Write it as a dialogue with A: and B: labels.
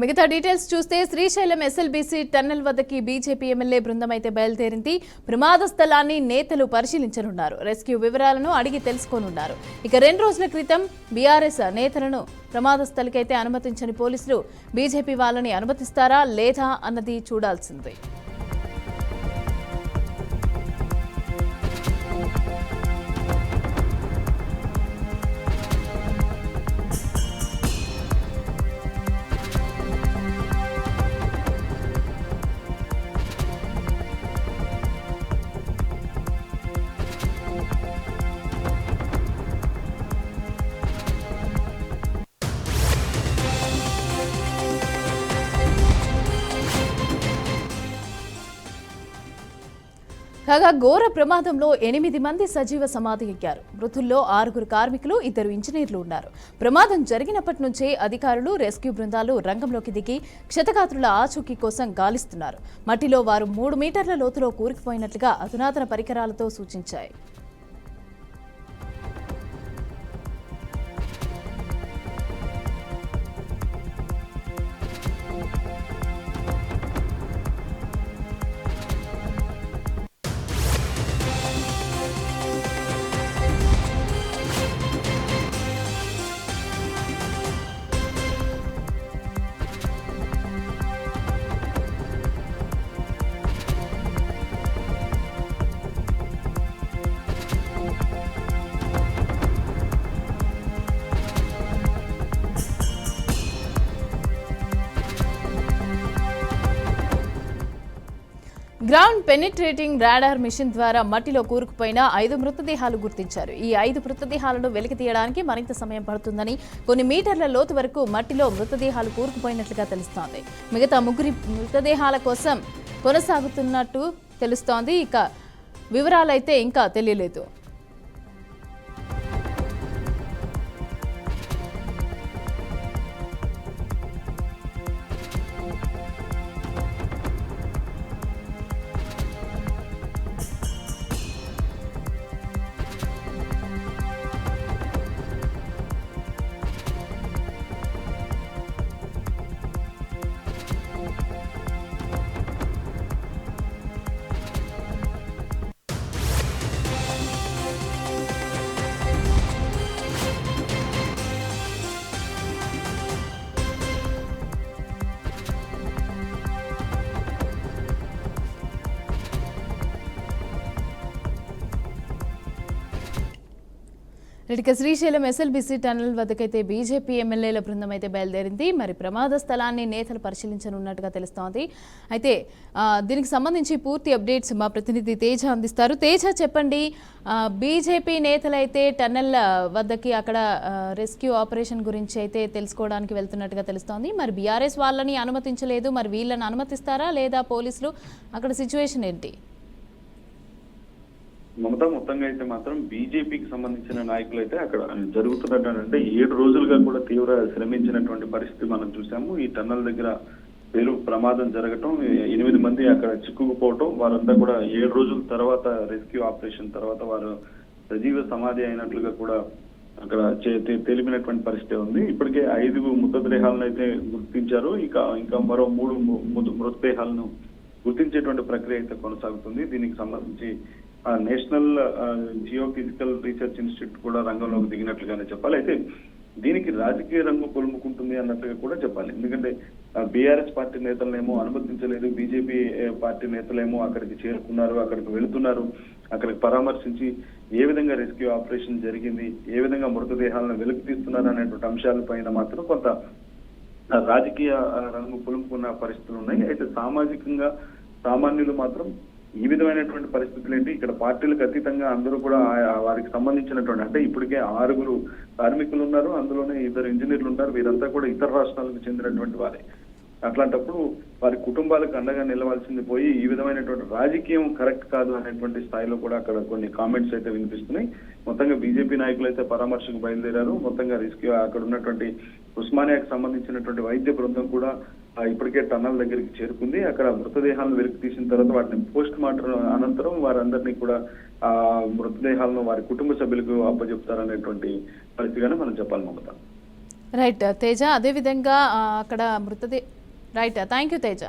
A: మిగతా డీటెయిల్స్ చూస్తే Srisailam SLBC tunnel వద్దకి బీజేపీ ఎమ్మెల్యే బృందం అయితే బయలుదేరింది. ప్రమాద స్థలాన్ని నేతలు పరిశీలించనున్నారు. రెస్క్యూ వివరాలను అడిగి తెలుసుకోనున్నారు. ఇక 2 రోజుల క్రితం బీఆర్ఎస్ నేతలను ప్రమాద స్థలికైతే అనుమతించని పోలీసులు బీజేపీ వాళ్ళని అనుమతిస్తారా లేదా అన్నది చూడాల్సిందే. కాగా ఘోర ప్రమాదంలో 8 మంది సజీవ సమాధి ఎక్కారు. మృతుల్లో 6 కార్మికులు, 2 ఇంజనీర్లు ఉన్నారు. ప్రమాదం జరిగినప్పటి నుంచే అధికారులు, రెస్క్యూ బృందాలు రంగంలోకి దిగి క్షతగాత్రుల ఆచూకీ కోసం గాలిస్తున్నారు. మట్టిలో వారు 3 మీటర్ల లోతులో కూరుకుపోయినట్లుగా అధునాతన పరికరాలతో సూచించాయి. గ్రౌండ్ పెనిట్రేటింగ్ రాడార్ మిషన్ ద్వారా మట్టిలో కూరుకుపోయిన 5 మృతదేహాలు గుర్తించారు. ఈ 5 మృతదేహాలను వెలికి తీయడానికి మరింత సమయం పడుతుందని, కొన్ని మీటర్ల లోతు వరకు మట్టిలో మృతదేహాలు కూరుకుపోయినట్లుగా తెలుస్తోంది. మిగతా 3 మృతదేహాల కోసం కొనసాగుతున్నట్టు తెలుస్తోంది. ఇక వివరాలైతే ఇంకా తెలియలేదు. ఇక శ్రీశైలం ఎస్ఎల్బీసీ టన్నెల్ వద్దకైతే బీజేపీ ఎమ్మెల్యేల బృందం అయితే బయలుదేరింది. మరి ప్రమాద స్థలాన్ని నేతలు పరిశీలించనున్నట్టుగా తెలుస్తోంది. అయితే దీనికి సంబంధించి పూర్తి అప్డేట్స్ మా ప్రతినిధి తేజ అందిస్తారు. తేజ, చెప్పండి, బీజేపీ నేతలైతే టన్నెల్ వద్దకి అక్కడ రెస్క్యూ ఆపరేషన్ గురించి అయితే తెలుసుకోవడానికి వెళ్తున్నట్టుగా తెలుస్తోంది. మరి బీఆర్ఎస్ వాళ్ళని అనుమతించలేదు, మరి వీళ్ళని అనుమతిస్తారా లేదా పోలీసులు? అక్కడ సిచ్యువేషన్ ఏంటి?
B: మొత్తంగా అయితే మాత్రం బీజేపీకి సంబంధించిన నాయకులు అయితే అక్కడ జరుగుతున్నట్టు 7 రోజులుగా కూడా తీవ్ర శ్రమించినటువంటి పరిస్థితి మనం చూసాము. ఈ టన్నల్ దగ్గర పేరు ప్రమాదం జరగటం, 8 మంది అక్కడ చిక్కుకుపోవటం, వారంతా కూడా 7 రోజుల తర్వాత రెస్క్యూ ఆపరేషన్ తర్వాత వారు సజీవ సమాధి అయినట్లుగా కూడా అక్కడ తెలిపినటువంటి పరిస్థితి ఉంది. ఇప్పటికే 5 మృతదేహాలను అయితే గుర్తించారు. ఇంకా మరో 3 మృతదేహాలను గుర్తించేటువంటి ప్రక్రియ అయితే కొనసాగుతుంది. దీనికి సంబంధించి నేషనల్ జియోఫిజికల్ రీసెర్చ్ ఇన్స్టిట్యూట్ కూడా రంగంలోకి దిగినట్లుగానే చెప్పాలి. అయితే దీనికి రాజకీయ రంగు కొలుముకుంటుంది అన్నట్టుగా కూడా చెప్పాలి. ఎందుకంటే బీఆర్ఎస్ పార్టీ నేతలనేమో అనుమతించలేదు, బీజేపీ పార్టీ నేతలేమో అక్కడికి చేరుకున్నారు, అక్కడికి వెళుతున్నారు. అక్కడికి పరామర్శించి ఏ విధంగా రెస్క్యూ ఆపరేషన్ జరిగింది, ఏ విధంగా మృతదేహాలను వెలికి తీస్తున్నారు అనేటువంటి అంశాలపైన మాత్రం కొంత రాజకీయ రంగు పులుముకున్న పరిస్థితులు ఉన్నాయి. అయితే సామాజికంగా సామాన్యులు మాత్రం ఈ విధమైనటువంటి పరిస్థితులు ఏంటి, ఇక్కడ పార్టీలకు అతీతంగా అందరూ కూడా వారికి సంబంధించినటువంటి, అంటే ఇప్పటికే 6 కార్మికులు ఉన్నారు, అందులోనే 2 ఇంజనీర్లు ఉంటారు. వీరంతా కూడా ఇతర రాష్ట్రాలకు చెందినటువంటి వారే. అట్లాంటప్పుడు వారి కుటుంబాలకు అండగా నిలవాల్సింది పోయి ఈ విధమైనటువంటి రాజకీయం కరెక్ట్ కాదు అనేటువంటి స్థాయిలో కూడా అక్కడ కొన్ని కామెంట్స్ అయితే వినిపిస్తున్నాయి. మొత్తంగా బీజేపీ నాయకులు అయితే పరామర్శకు బయలుదేరారు. మొత్తంగా రెస్క్యూ అక్కడ ఉన్నటువంటి ఉస్మానియాకు సంబంధించినటువంటి వైద్య బృందం కూడా ఇప్పటికే టన్నల్ దగ్గరికి చేరుకుంది. అక్కడ మృతదేహాలను వెలికి తీసిన తర్వాత వాటిని పోస్ట్ మార్టం అనంతరం వారందరినీ కూడా ఆ మృతదేహాలను వారి కుటుంబ సభ్యులకు అప్పచెప్తారనేటువంటి పరిస్థితిగానే మనం చెప్పాలి. మమత.
A: రైట్ తేజ, అదేవిధంగా అక్కడ రైట్, థ్యాంక్ యూ తేజ.